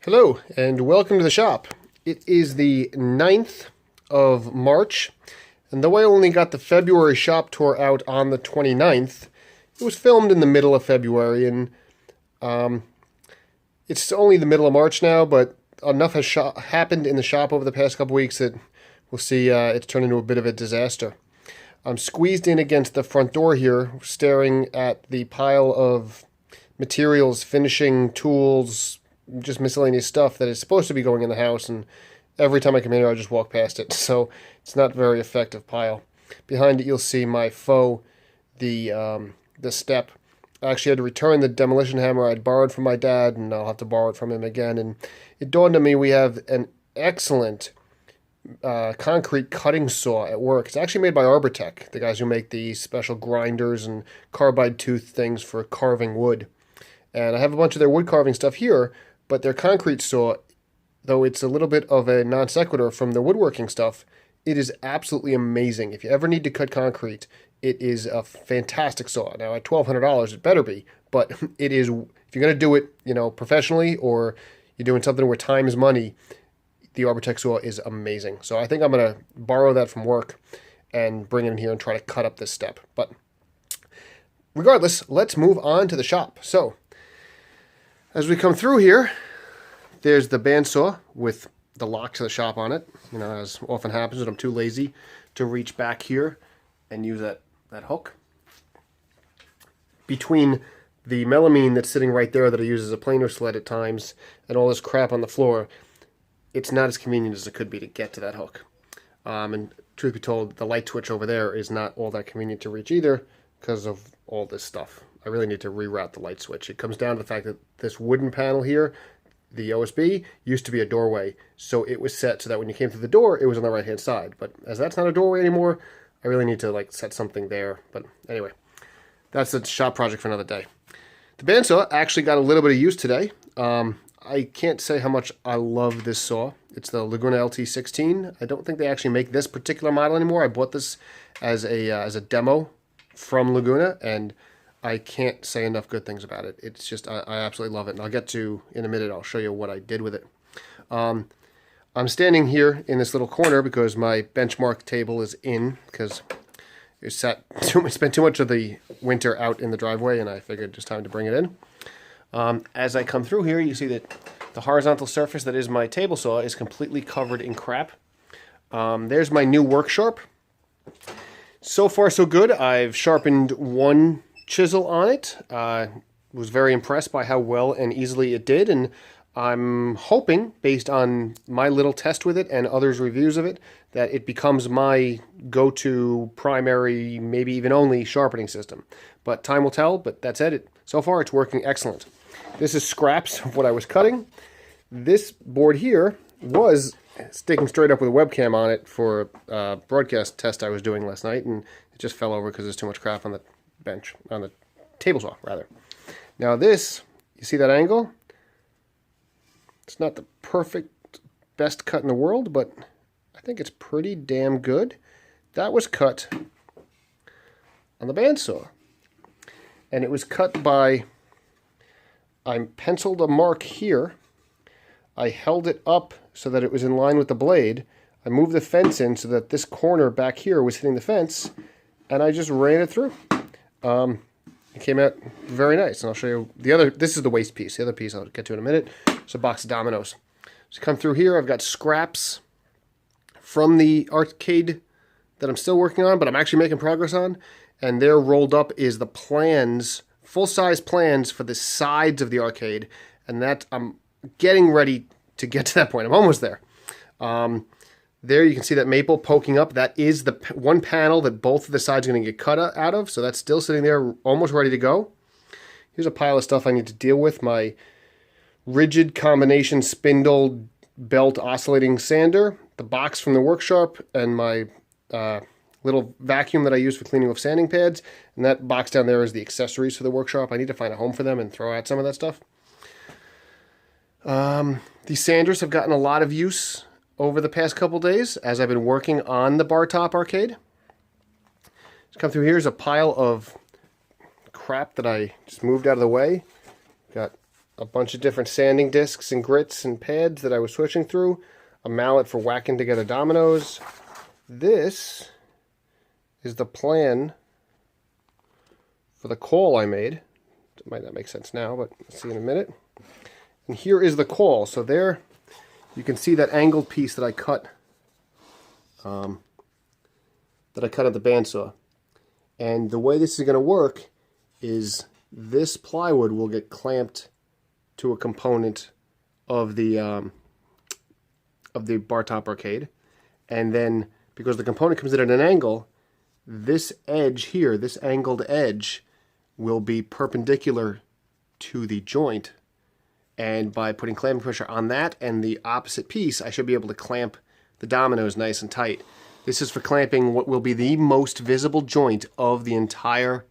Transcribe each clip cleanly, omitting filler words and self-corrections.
Hello, and welcome to the shop. It is the 9th of March, and though I only got the February shop tour out on the 29th, it was filmed in the middle of February, and it's only the middle of March now, but enough has happened in the shop over the past couple weeks that we'll see it's turned into a bit of a disaster. I'm squeezed in against the front door here, staring at the pile of materials, finishing tools, just miscellaneous stuff that is supposed to be going in the house, and every time I come in here I just walk past it, so it's not a very effective pile. Behind it you'll see my faux, the step. I actually had to return the demolition hammer I'd borrowed from my dad, and I'll have to borrow it from him again, and it dawned on me we have an excellent concrete cutting saw at work. It's actually made by Arbortech, the guys who make the special grinders and carbide tooth things for carving wood. And I have a bunch of their wood carving stuff here, but their concrete saw, though it's a little bit of a non sequitur from the woodworking stuff, it is absolutely amazing. If you ever need to cut concrete, it is a fantastic saw. Now, at $1,200, it better be, but it is, if you're going to do it, professionally, or you're doing something where time is money, the Arbortech saw is amazing. So I think I'm going to borrow that from work and bring it in here and try to cut up this step. But regardless, let's move on to the shop. So as we come through here, there's the bandsaw with the locks of the shop on it. As often happens when I'm too lazy to reach back here and use that hook. Between the melamine that's sitting right there that I use as a planer sled at times and all this crap on the floor, it's not as convenient as it could be to get to that hook. And truth be told, the light switch over there is not all that convenient to reach either because of all this stuff. I really need to reroute the light switch. It comes down to the fact that this wooden panel here, the OSB, used to be a doorway. So it was set so that when you came through the door, it was on the right-hand side. But as that's not a doorway anymore, I really need to set something there. But anyway, that's a shop project for another day. The bandsaw actually got a little bit of use today. I can't say how much I love this saw. It's the Laguna LT16. I don't think they actually make this particular model anymore. I bought this as a demo from Laguna, and I can't say enough good things about it. It's just, I absolutely love it. And I'll get to, in a minute, I'll show you what I did with it. I'm standing here in this little corner because my benchmark table is in, because it spent too much of the winter out in the driveway, and I figured it's time to bring it in. As I come through here, you see that the horizontal surface that is my table saw is completely covered in crap. There's my new work sharp. So far, so good. I've sharpened one chisel on it. Was very impressed by how well and easily it did, and I'm hoping, based on my little test with it and others' reviews of it, that it becomes my go-to primary, maybe even only sharpening system. But time will tell, but that said, so far it's working excellent. This is scraps of what I was cutting. This board here was sticking straight up with a webcam on it for a broadcast test I was doing last night, and it just fell over because there's too much crap on the bench, on the table saw, rather. Now this, you see that angle? It's not the perfect, best cut in the world, but I think it's pretty damn good. That was cut on the bandsaw. And it was cut by, I penciled a mark here. I held it up so that it was in line with the blade. I moved the fence in so that this corner back here was hitting the fence, and I just ran it through. It came out very nice, and I'll show you the other. This is the waste piece. The other piece I'll get to in a minute. It's a box of dominoes. So come through here, I've got scraps from the arcade that I'm still working on, but I'm actually making progress on. And there rolled up is the plans, full-size plans for the sides of the arcade. And that, I'm getting ready to get to that point. I'm almost there. There you can see that maple poking up. That is the one panel that both of the sides are going to get cut out of. So that's still sitting there, almost ready to go. Here's a pile of stuff I need to deal with. My rigid combination spindle belt oscillating sander, the box from the workshop, and my little vacuum that I use for cleaning off sanding pads. And that box down there is the accessories for the workshop. I need to find a home for them and throw out some of that stuff. These sanders have gotten a lot of use over the past couple days as I've been working on the bar top arcade. Let's come through. Here's a pile of crap that I just moved out of the way. Got a bunch of different sanding discs and grits and pads that I was switching through, a mallet for whacking together dominoes. This is the plan for the caul I made. It might not make sense now, but let's see in a minute. And here is the caul. So there you can see that angled piece that I cut at the bandsaw. And the way this is going to work is this plywood will get clamped to a component of the bar top arcade, and then because the component comes in at an angle, this edge here, this angled edge, will be perpendicular to the joint, and by putting clamping pressure on that and the opposite piece, I should be able to clamp the dominoes nice and tight. This is for clamping what will be the most visible joint of the entire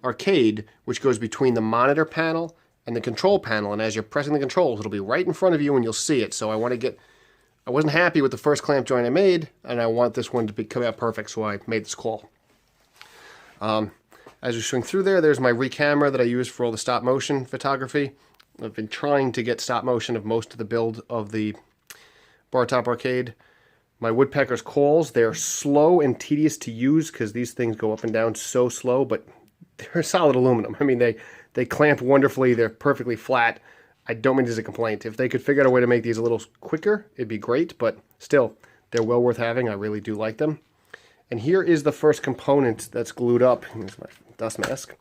arcade, which goes between the monitor panel and the control panel, and as you're pressing the controls, it'll be right in front of you and you'll see it. So I wasn't happy with the first clamp joint I made, and I want this one to come out perfect, so I made this caul. As you're swing through there, there's my recamera that I use for all the stop motion photography. I've been trying to get stop motion of most of the build of the bar top arcade. My woodpecker's cauls, they're slow and tedious to use because these things go up and down so slow, but they're solid aluminum. I mean, they clamp wonderfully. They're perfectly flat. I don't mean this as a complaint. If they could figure out a way to make these a little quicker, it'd be great, but still, they're well worth having. I really do like them. And here is the first component that's glued up. Here's my dust mask.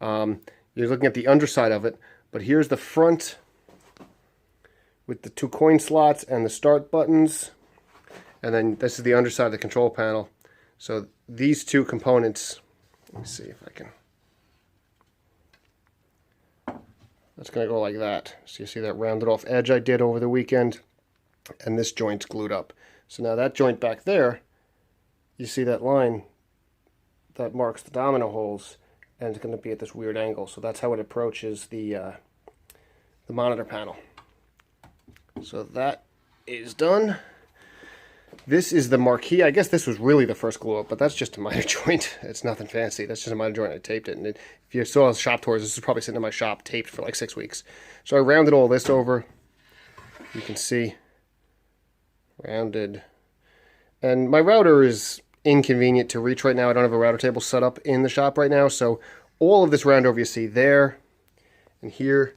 You're looking at the underside of it, but here's the front with the 2 coin slots and the start buttons. And then this is the underside of the control panel. So these 2 components, let me see if I can. That's going to go like that. So you see that rounded off edge I did over the weekend, and this joint's glued up. So now that joint back there, you see that line that marks the domino holes, and it's going to be at this weird angle. So that's how it approaches the monitor panel. So that is done. This is the marquee. I guess this was really the first glue up, but that's just a minor joint. It's nothing fancy. That's just a minor joint. I taped it. And if you saw shop tours, this is probably sitting in my shop taped for like 6 weeks. So I rounded all this over. You can see. Rounded. And my router is inconvenient to reach right now. I don't have a router table set up in the shop right now. So all of this round over you see there and here.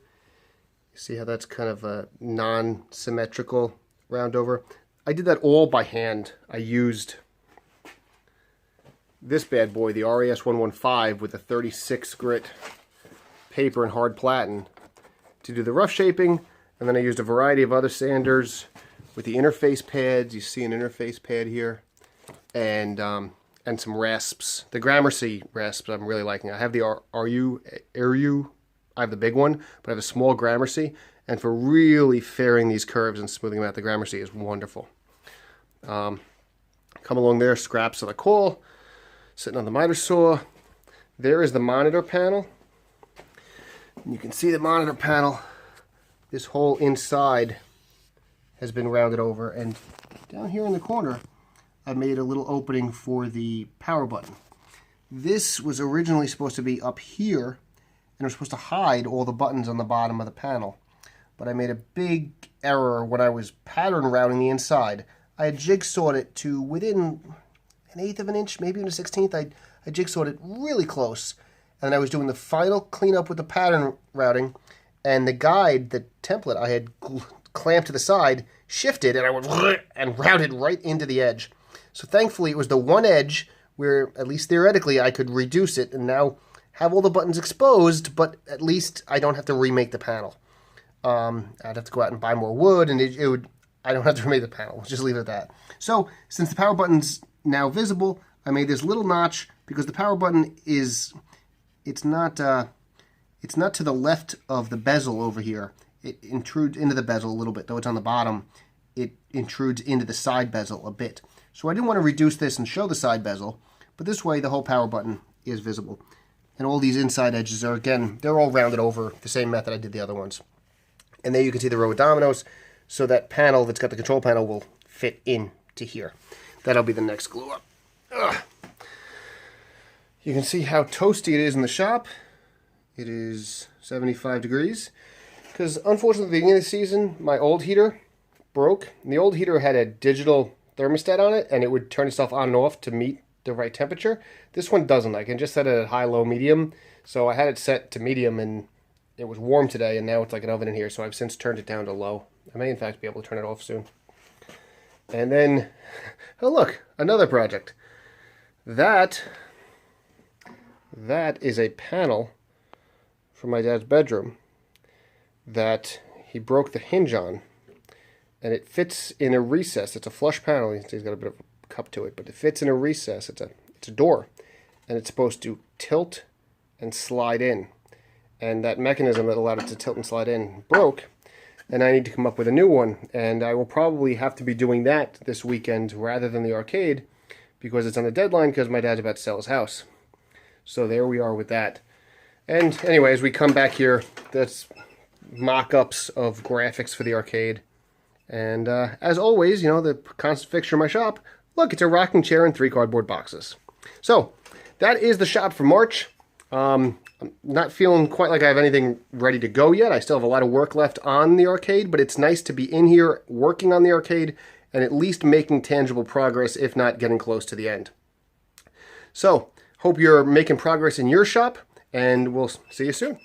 You see how that's kind of a non-symmetrical round over. I did that all by hand. I used this bad boy, the RAS 115, with a 36 grit paper and hard platen to do the rough shaping, and then I used a variety of other sanders with the interface pads. You see an interface pad here, and some rasps. The Gramercy rasps I'm really liking. I have the RU. I have the big one, but I have a small Gramercy, and for really fairing these curves and smoothing them out, the Gramercy is wonderful. Come along there, scraps of the caul, sitting on the miter saw. There is the monitor panel. And you can see the monitor panel. This whole inside has been rounded over, and down here in the corner, I made a little opening for the power button. This was originally supposed to be up here, and it was supposed to hide all the buttons on the bottom of the panel. But I made a big error when I was pattern routing the inside. I had jigsawed it to within 1/8 of an inch, maybe even a 1/16. I jigsawed it really close. And I was doing the final cleanup with the pattern routing, and the guide, the template I had clamped to the side, shifted, and I went and routed right into the edge. So thankfully it was the one edge where, at least theoretically, I could reduce it and now have all the buttons exposed, but at least I don't have to remake the panel. I'd have to go out and buy more wood, and I don't have to remake the panel. We'll just leave it at that. So, since the power button's now visible, I made this little notch because the power button it's not to the left of the bezel over here. It intrudes into the bezel a little bit, though it's on the bottom. It intrudes into the side bezel a bit. So I didn't want to reduce this and show the side bezel, but this way the whole power button is visible. And all these inside edges are, again, they're all rounded over the same method I did the other ones. And there you can see the row of dominoes, so that panel that's got the control panel will fit into here. That'll be the next glue up. Ugh. You can see how toasty it is in the shop. It is 75 degrees. Because unfortunately, at the beginning of the season, my old heater broke. And the old heater had a digital thermostat on it, and it would turn itself on and off to meet the right temperature. This one doesn't. I can just set it at high, low, medium. So I had it set to medium, and it was warm today, and now it's like an oven in here. So I've since turned it down to low. I may, in fact, be able to turn it off soon. And then, oh look, another project. That is a panel from my dad's bedroom that he broke the hinge on, and it fits in a recess. It's a flush panel. He's got a bit of a cup to it, but it fits in a recess. It's a door, and it's supposed to tilt and slide in. And that mechanism that allowed it to tilt and slide in broke, and I need to come up with a new one. And I will probably have to be doing that this weekend rather than the arcade, because it's on a deadline because my dad's about to sell his house. So there we are with that. And anyway, as we come back here, that's mock-ups of graphics for the arcade. And as always, you know, the constant fixture of my shop, look, it's a rocking chair and 3 cardboard boxes. So that is the shop for March. I'm not feeling quite like I have anything ready to go yet. I still have a lot of work left on the arcade, but it's nice to be in here working on the arcade and at least making tangible progress, if not getting close to the end. So, hope you're making progress in your shop, and we'll see you soon.